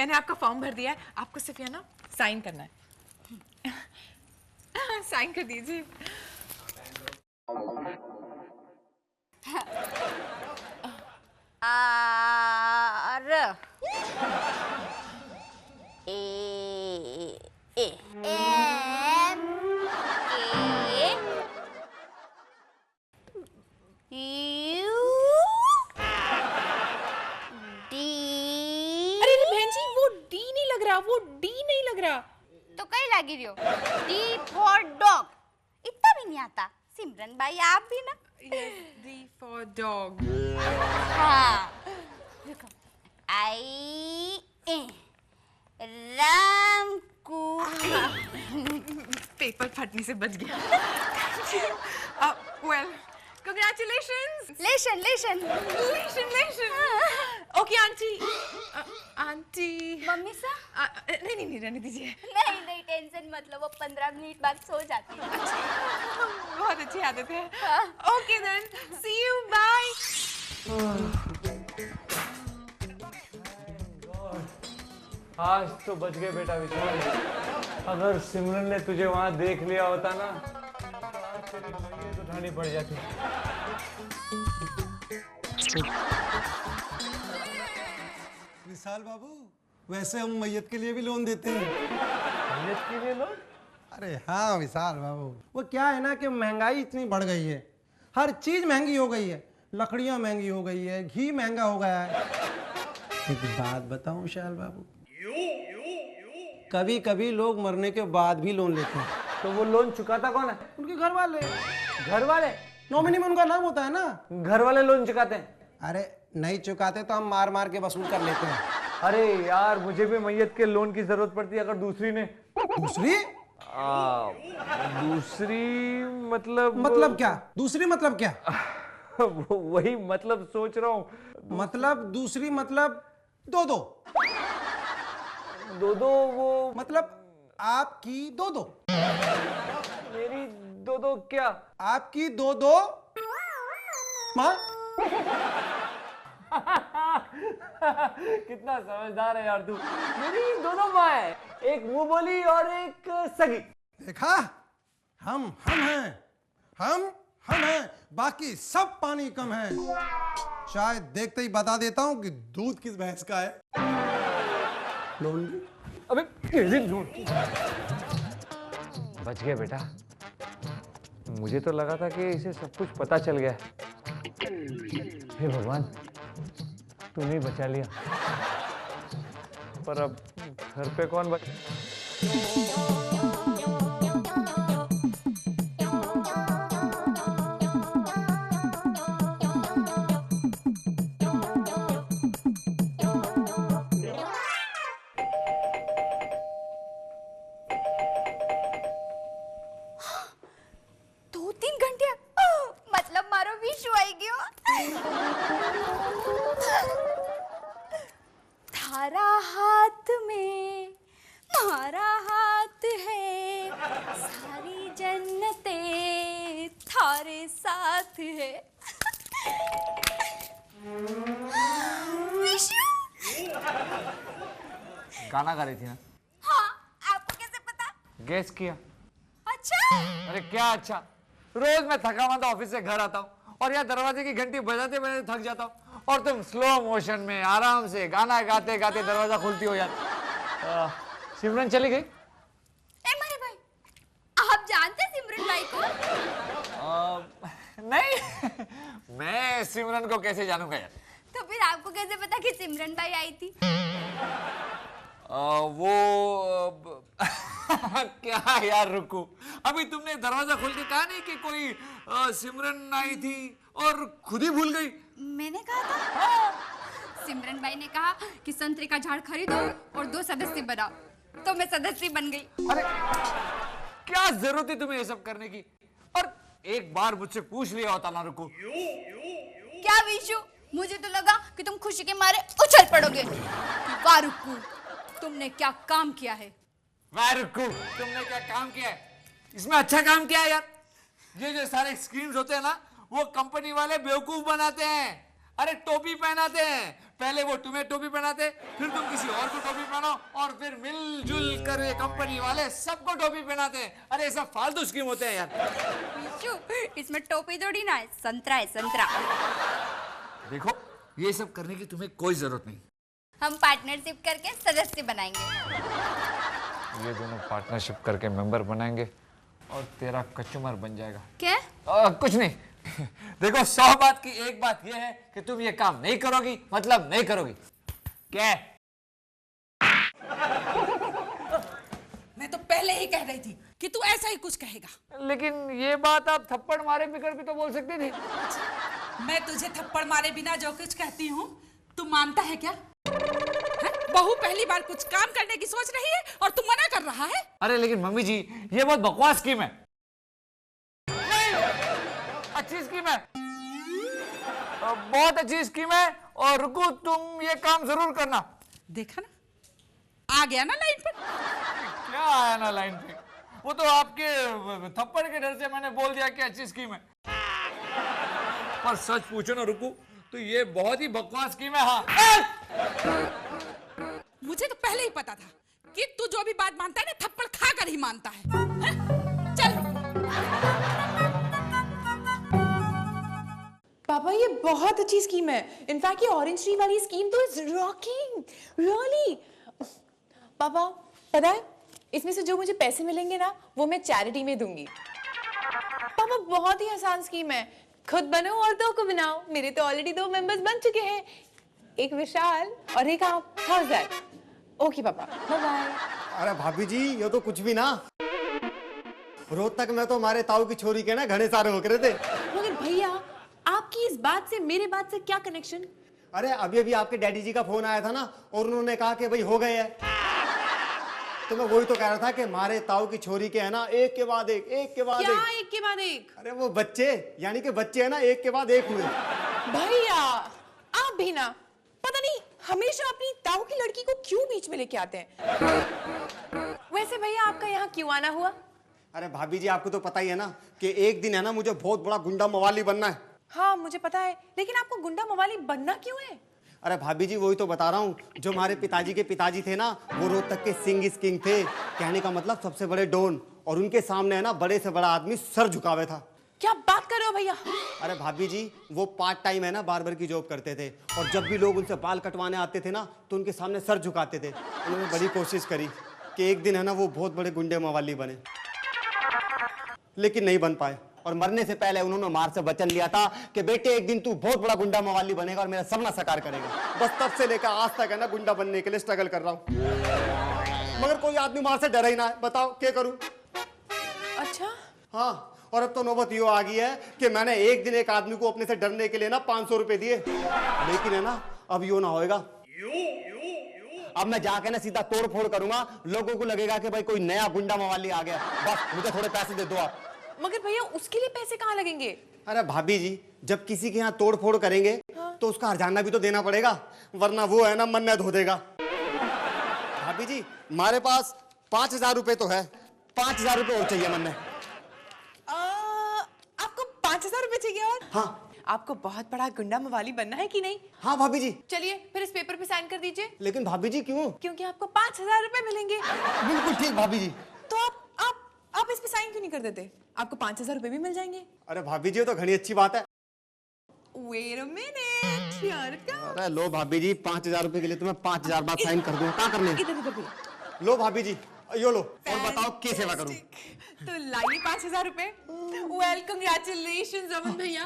मैंने आपका फॉर्म भर दिया है, आपको सिर्फ यहाँ ना साइन करना है। साइन कर दीजिए। R A A M A U D. अरे बहन जी, वो डी नहीं लग रहा, वो डी नहीं लग रहा। तो कहीं लगी रही हो? D for dog. इतना भी नहीं आता सिमरन भाई, आप भी ना। D for dog. हाँ, रुको। आई ए राम को। पेपर फटने से बच गया। Well, congratulations. लेशन लेशन Congratulations. Okay, aunty. Aunty. Mummy सा? नहीं नहीं नहीं, रहने दीजिए। नहीं नहीं, टेंशन मत लो, वो 15 मिनट बाद सो जाती है। बहुत अच्छी आदत है। Okay then, see you, bye. आज तो बच गए बेटा विशाल। अगर सिमरन ने तुझे वहां देख लिया होता ना, तो आज तेरी मैयत उठानी पड़ जाती। विशाल बाबू, वैसे हम मैयत के लिए भी लोन देते हैं। मैयत के लिए लोन? अरे हाँ विशाल बाबू, वो क्या है ना कि महंगाई इतनी बढ़ गई है, हर चीज महंगी हो गई है, लकड़ियां महंगी हो गई है, घी महंगा हो गया है। एक बात बताऊं विशाल बाबू, कभी कभी लोग मरने के बाद भी लोन लेते हैं। तो वो लोन चुकाता कौन है? उनके घर वाले। घर वाले? नॉमिनी में उनका नाम होता है ना। घर वाले लोन चुकाते हैं? अरे नहीं चुकाते तो हम मार मार के वसूल कर लेते हैं। अरे यार, मुझे भी मैयत के लोन की जरूरत पड़ती है अगर दूसरी ने। दूसरी? दूसरी मतलब? मतलब क्या? दूसरी मतलब क्या? वही मतलब सोच रहा हूँ। मतलब दूसरी मतलब दो दो। दो दो वो मतलब आपकी दो दो। मेरी दो दो क्या? आपकी दो दो माँ। कितना समझदार है यार तू। मेरी दोनों माँ है, एक मुंह बोली और एक सगी। देखा, हम हैं, हम हैं, बाकी सब पानी कम है। शायद देखते ही बता देता हूँ कि दूध किस भैंस का है। लोन ली? अबे बच गया बेटा। मुझे तो लगा था कि इसे सब कुछ पता चल गया। हे भगवान, तूने ही बचा लिया। पर अब घर पे कौन बच? थारा हाथ में मारा हाथ है, सारी जन्नते थारे साथ है। विशु गाना गा रही थी ना? हाँ, आपको कैसे पता? गैस किया। अच्छा? अरे क्या अच्छा, रोज मैं थका हुआ ऑफिस से घर आता हूँ और यहाँ दरवाजे की घंटी बजाते बजाते थक जाता हूँ, और तुम स्लो मोशन में आराम से गाना गाते गाते दरवाजा खोलती हो यार। सिमरन चली गई? मारे भाई, आप जानते सिमरन भाई को? नहीं। मैं सिमरन को कैसे जानूंगा यार? तो फिर आपको कैसे पता कि सिमरन भाई आई थी? वो क्या यार, रुको, अभी तुमने दरवाजा खोल के कहा नहीं कि कोई सिमरन आई थी और खुद ही भूल गई? मैंने कहा था। सिमरन भाई ने कहा कि संतरे का झाड़ खरीदो और 2 सदस्य बनाओ, तो मैं सदस्य बन गई। अरे क्या जरूरत है तुम्हें ये सब करने की? और एक बार मुझसे पूछ लिया होता ना। रुको। क्या विशु, मुझे तो लगा कि तुम खुशी के मारे उछल पड़ोगे। वाह रुकू, तुमने क्या काम किया है? वाह रुकू, तुमने क्या काम किया है? इसमें अच्छा काम किया है यार। ये जो सारे स्कीम्स होते हैं ना, वो कंपनी वाले बेवकूफ बनाते हैं। अरे टोपी पहनाते हैं, पहले वो तुम्हें टोपी पहनाते, फिर तुम किसी और को टोपी पहनाओ, और फिर मिलजुल कर ये कंपनी वाले सबको टोपी पहनाते हैं। अरे सब फालतू स्कीम होते हैं यार। विशु, इसमें टोपी थोड़ी ना है, संतरा है, संतरा। देखो ये सब करने की तुम्हें कोई जरूरत नहीं। हम पार्टनरशिप करके सदस्य बनाएंगे। ये दोनों पार्टनरशिप करके मेंबर बनाएंगे और तेरा कस्टमर बन जाएगा। क्या? कुछ नहीं। देखो 100 बात की एक बात ये है कि तुम ये काम नहीं करोगी, मतलब नहीं करोगी। क्या? मैं तो पहले ही कह रही थी कि तू ऐसा ही कुछ कहेगा। लेकिन ये बात आप थप्पड़ मारे बिगड़ भी तो बोल सकती थी। मैं तुझे थप्पड़ मारे बिना जो कुछ कहती हूँ तू मानता है क्या? बहू पहली बार कुछ काम करने की सोच रही है और तू मना कर रहा है। अरे लेकिन मम्मी जी ये बहुत बकवास स्कीम है। अच्छी स्कीम है, बहुत अच्छी स्कीम है। और रुको, तुम ये काम जरूर करना। देखा ना, आ गया ना लाइन पर। क्या आया ना लाइन पे? वो तो आपके थप्पड़ के डर से मैंने बोल दिया कि अच्छी स्कीम है। पर सच पूछो ना रुकू, तो ये बहुत ही बकवास स्कीम है। हाँ मुझे तो पहले ही पता था कि तू जो भी बात मानता है ना थप्पड़ खाकर ही मानता है। हैं? चल। पापा ये बहुत अच्छी स्कीम है। इनफैक्ट ये ऑरेंज ट्री वाली स्कीम तो इज रॉकिंग रियली। पापा पता है इसमें से जो मुझे पैसे मिलेंगे ना वो मैं चैरिटी में दूंगी। पापा बहुत ही आसान स्कीम है, खुद बनो और दो को बनाओ। मेरे तो ऑलरेडी 2 मेंबर्स बन चुके हैं, एक विशाल और एक आप। How that? ओके पापा, बाय बाय। अरे भाभी जी ये तो कुछ भी ना, रोज तक मैं तो हमारे ताऊ की छोरी के ना घने सारे हो रहे थे। मगर भैया आपकी इस बात से मेरे बात से क्या कनेक्शन? अरे अभी अभी आपके डैडी जी का फोन आया था ना और उन्होंने कहा कि भाई हो गए हैं। तो मैं वही तो कह रहा था कि हमारे ताऊ की छोरी के है ना एक के बाद एक, एक के बाद क्या एक। एक के बाद एक? अरे वो बच्चे, यानी कि बच्चे है ना एक के बाद एक हुए। भैया आप भी ना पता नहीं हमेशा अपनी ताऊ की लड़की को क्यों बीच में लेके आते हैं। वैसे भैया आपका यहाँ क्यों आना हुआ? अरे भाभी जी आपको तो पता ही है ना कि एक दिन है ना मुझे बहुत बड़ा गुंडा मवाली बनना है। हाँ मुझे पता है, लेकिन आपको गुंडा मवाली बनना क्यों है? अरे भाभी जी वही तो बता रहा हूँ, जो हमारे पिताजी के पिताजी थे ना वो रोहतक के सिंह किंग थे, कहने का मतलब सबसे बड़े डॉन, और उनके सामने है ना बड़े से बड़ा आदमी सर झुकावे था। क्या बात कर रहे हो भैया? अरे भाभी जी वो पार्ट टाइम है ना बार्बर की जॉब करते थे, और जब भी लोग उनसे बाल कटवाने आते थे ना तो उनके सामने सर झुकाते थे। उन्होंने बड़ी कोशिश करी कि एक दिन है ना वो बहुत बड़े गुंडे मवाली बने, लेकिन नहीं बन पाए। और मरने से पहले उन्होंने मार से वचन लिया था कि बेटे एक दिन तू बहुत बड़ा गुंडा मवाली बनेगा और मेरा सपना साकार करेगा। बस तब से लेकर आज तक है ना गुंडा बनने के लिए स्ट्रगल कर रहा हूँ, मगर कोई आदमी मार से डरा ही ना है। बताओ क्या करूं? अच्छा हाँ, और अब तो नौबत यो आ गई है कि मैंने एक दिन एक आदमी को अपने से डरने के लिए ना 500 रुपए दिए, लेकिन है ना अब यो ना होएगा। अब मैं जाके ना सीधा तोड़ फोड़ करूंगा, लोगों को लगेगा कि भाई कोई नया गुंडा मवाली आ गया। बस मुझे थोड़े पैसे दे दो आप। मगर भैया उसके लिए पैसे कहाँ लगेंगे? अरे भाभी जी जब किसी के यहाँ तोड़ फोड़ करेंगे तो उसका हर्जाना भी तो देना पड़ेगा, वरना वो है ना मन्नत धो देगा। भाभी जी हमारे पास 5000 रुपए तो है, 5000 रुपए और चाहिए मन्ने। आपको 5000 रुपए चाहिए? और हाँ। आपको बहुत बड़ा गुंडा मवाली बनना है कि नहीं? हाँ भाभी जी। चलिए फिर इस पेपर पे साइन कर दीजिए। लेकिन भाभी जी क्यों? क्योंकि आपको 5000 रुपए मिलेंगे। बिल्कुल ठीक भाभी जी। तो आप इस पे साइन क्यों नहीं कर देते? आपको 5000 रुपए भी मिल जाएंगे। अरे भाभी जी तो घनी अच्छी बात है। Wait a minute, here it comes. अरे लो भाभी जी 5000 रुपए के लिए तुम्हें 5000 बार साइन कर दूं, क्या करने? इधर भैया। लो भाभी जी यो लो, और बताओ क्या सेवा करूं? तो लाइए 5000 रुपए। वेल कंग्रेचुलेशंस अमन भैया,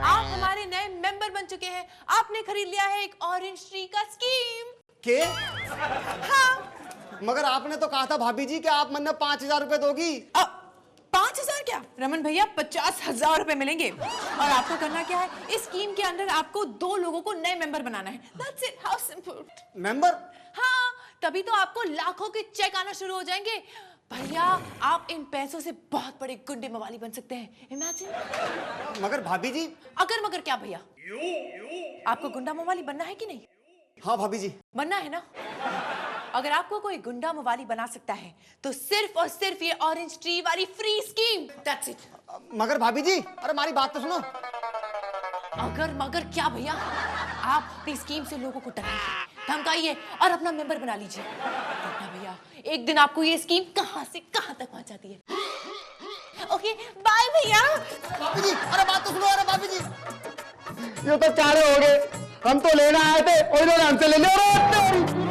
आप हमारे नए मेंबर बन चुके हैं। आपने खरीद लिया है एक ऑरेंज ट्री का स्कीम। के? हाँ। मगर आपने तो कहा था भाभी जी कि आप मन्ने 5000 रुपए दोगी। 5000 क्या रमन भैया, 50,000 रुपए मिलेंगे। और आपको करना क्या है, इस स्कीम के अंदर आपको 2 लोगों को नए मेंबर बनाना है। That's it, how simple. Member? हाँ, तभी तो आपको लाखों के चेक आना शुरू हो जाएंगे। भैया आप इन पैसों से बहुत बड़े गुंडे मवाली बन सकते हैं। इमेजिन। मगर भाभी जी। अगर मगर क्या भैया? आपको गुंडा मवाली बनना है कि नहीं? हाँ भाभी जी। बनना है ना? अगर आपको कोई गुंडा मवाली बना सकता है तो सिर्फ और सिर्फ ये ऑरेंज ट्री वाली फ्री स्कीम। That's it. मगर भाभी जी अरे हमारी बात तो सुनो। अगर मगर क्या भैया, आप अपनी स्कीम से लोगों को डराइए, धमकाइए और अपना मेंबर बना लीजिए। देखना भैया, एक दिन आपको ये स्कीम कहां से कहां तक पहुंचाती है। ओके बाय भैया। भाभी जी, अरे बात तो सुनो। अरे भाभी जी, ये तो चारे हो गए, हम तो लेना आए थे और इन्होंने हमसे ले लिया।